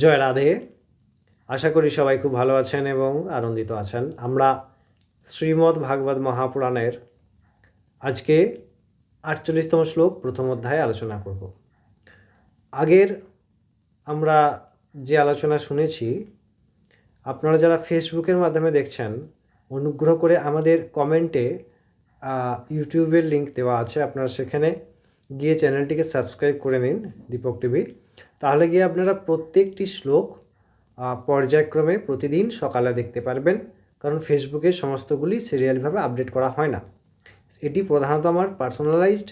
জয় রাধে। আশা করি সবাই খুব ভালো আছেন এবং আনন্দিত আছেন। আমরা শ্রীমদ্ ভাগবত মহাপুরাণের আজকে ৪৮তম শ্লোক প্রথম অধ্যায়ে আলোচনা করব। আগের আমরা যে আলোচনা শুনেছি, আপনারা যারা ফেসবুকের মাধ্যমে দেখছেন, অনুগ্রহ করে আমাদের কমেন্টে ইউটিউবের লিঙ্ক দেওয়া আছে, আপনারা সেখানে গিয়ে চ্যানেলটিকে সাবস্ক্রাইব করে নিন, দীপক টিভি। তাহলে গিয়ে আপনারা প্রত্যেকটি শ্লোক পর্যায়ক্রমে প্রতিদিন সকালে দেখতে পারবেন, কারণ ফেসবুকে সমস্তগুলি সিরিয়ালভাবে আপডেট করা হয় না। এটি প্রধানত আমার পার্সোনালাইজড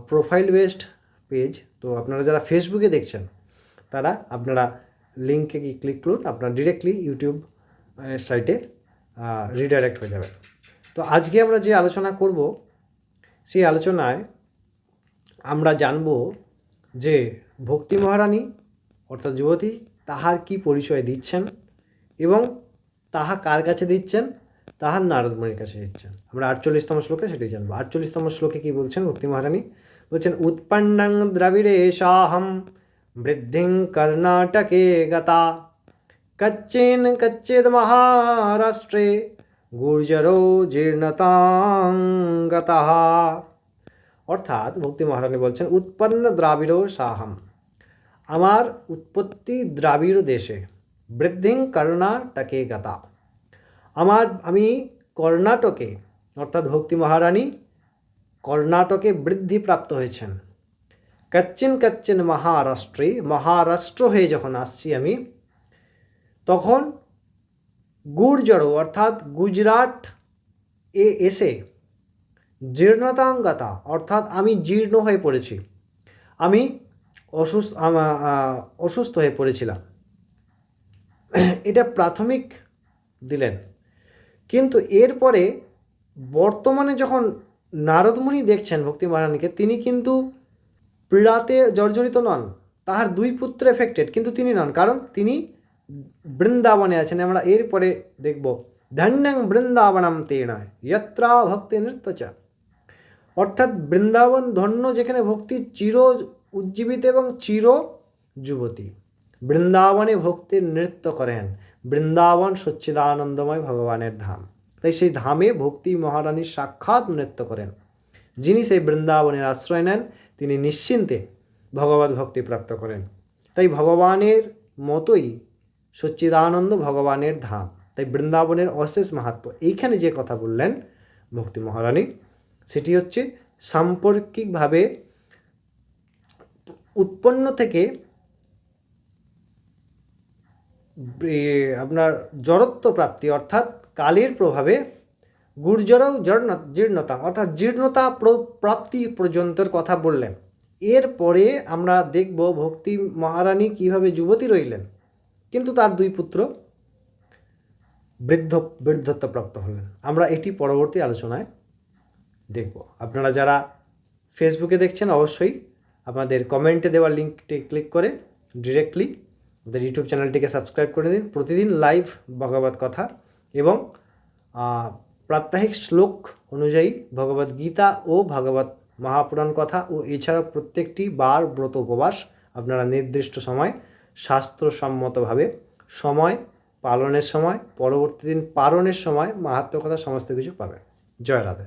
প্রোফাইল বেসড পেজ। তো আপনারা যারা ফেসবুকে দেখছেন তারা আপনারা লিঙ্কে ক্লিক করুন, আপনারা ডিরেক্টলি ইউটিউব সাইটে রিডাইরেক্ট হয়ে যাবে। তো আজকে আমরা যে আলোচনা করব, সেই আলোচনায় আমরা জানব যে ভক্তি মহারানী অর্থাৎ যুবতী তাহার কি পরিচয় দিচ্ছেন এবং তাহা কার কাছে দিচ্ছেন, তাহার নারদ মুনির কাছে দিচ্ছেন। আমরা ৪৮তম শ্লোকে সেটি জানবো। ৪৮তম শ্লোকে কি বলছেন ভক্তি মহারানী? বলছেন, উৎপন্নং দ্রাবিড়েশাহম বৃদ্ধিং কর্ণাটকে গতা কচ্চিদ মহারাষ্ট্রে গুর্জরো জীর্ণতাং গতঃ। অর্থাৎ ভক্তি মহারানী বলছেন, উৎপন্ন দ্রাবিড় সাহম, আমার উৎপত্তি দ্রাবিড় দেশে, বৃদ্ধিং কর্ণাটকে গতা, আমি কর্ণাটকে অর্থাৎ ভক্তি মহারানী কর্ণাটকে বৃদ্ধি প্রাপ্ত হয়েছেন। কচ্চিন মহারাষ্ট্রে, মহারাষ্ট্র হয়ে যখন আসছি আমি, তখন গুর্জর অর্থাৎ গুজরাট এ এসে জীর্ণতাঙ্গতা অর্থাৎ আমি জীর্ণ হয়ে পড়েছি, আমি অসুস্থ হয়ে পড়েছিলাম। এটা প্রাথমিক দিলেন। কিন্তু এরপরে বর্তমানে যখন নারদমুনি দেখছেন ভক্তি মহারানীকে, তিনি কিন্তু পীড়াতে জর্জরিত নন, তাহার দুই পুত্র এফেক্টেড, কিন্তু তিনি নন, কারণ তিনি বৃন্দাবনে আছেন। আমরা এরপরে দেখব, ধন্যং বৃন্দাবনম তেন যত্রা ভক্তি নৃত্যচ, অর্থাৎ বৃন্দাবন ধন্য, যেখানে ভক্তি চির উজ্জীবিত এবং চির যুবতী। বৃন্দাবনে ভক্তির নৃত্য করেন। বৃন্দাবন সচ্চিদানন্দময় ভগবানের ধাম, তাই সেই ধামে ভক্তি মহারানী সাক্ষাৎ নৃত্য করেন। যিনি সেই বৃন্দাবনের আশ্রয় নেন, তিনি নিশ্চিন্তে ভগবত ভক্তি প্রাপ্ত করেন। তাই ভগবানের মতোই সচ্চিদানন্দ ভগবানের ধাম, তাই বৃন্দাবনের অশেষ মাহাত্ম্য। এইখানে যে কথা বললেন ভক্তি মহারানী, সেটি হচ্ছে সাম্পর্কিকভাবে উৎপন্ন থেকে আপনার জড়ত্ব প্রাপ্তি অর্থাৎ কালের প্রভাবে গুর্জরও জীর্ণতা অর্থাৎ জীর্ণতা প্রাপ্তি পর্যন্তর কথা বললেন। এরপরে আমরা দেখব ভক্তি মহারানী কিভাবে যুবতী রইলেন, কিন্তু তার দুই পুত্র বৃদ্ধত্ব প্রাপ্ত হলেন। আমরা এটি পরবর্তী আলোচনায় দেখব। আপনারা যারা ফেসবুকে দেখছেন, অবশ্যই আপনাদের কমেন্টে দেওয়া লিঙ্কটি ক্লিক করে ডিরেক্টলি আমাদের ইউটিউব চ্যানেলটিকে সাবস্ক্রাইব করে দিন। প্রতিদিন লাইভ ভগবত কথা এবং প্রাত্যহিক শ্লোক অনুযায়ী ভগবত গীতা ও ভগবত মহাপুরাণ কথা ও এছাড়াও প্রত্যেকটি বার ব্রত উপবাস আপনারা নির্দিষ্ট সময় শাস্ত্রসম্মতভাবে সময় পালনের সময়, পরবর্তী দিন পালনের সময় মাহাত্ম্য কথা সমস্ত কিছু পাবেন। জয় রাধে।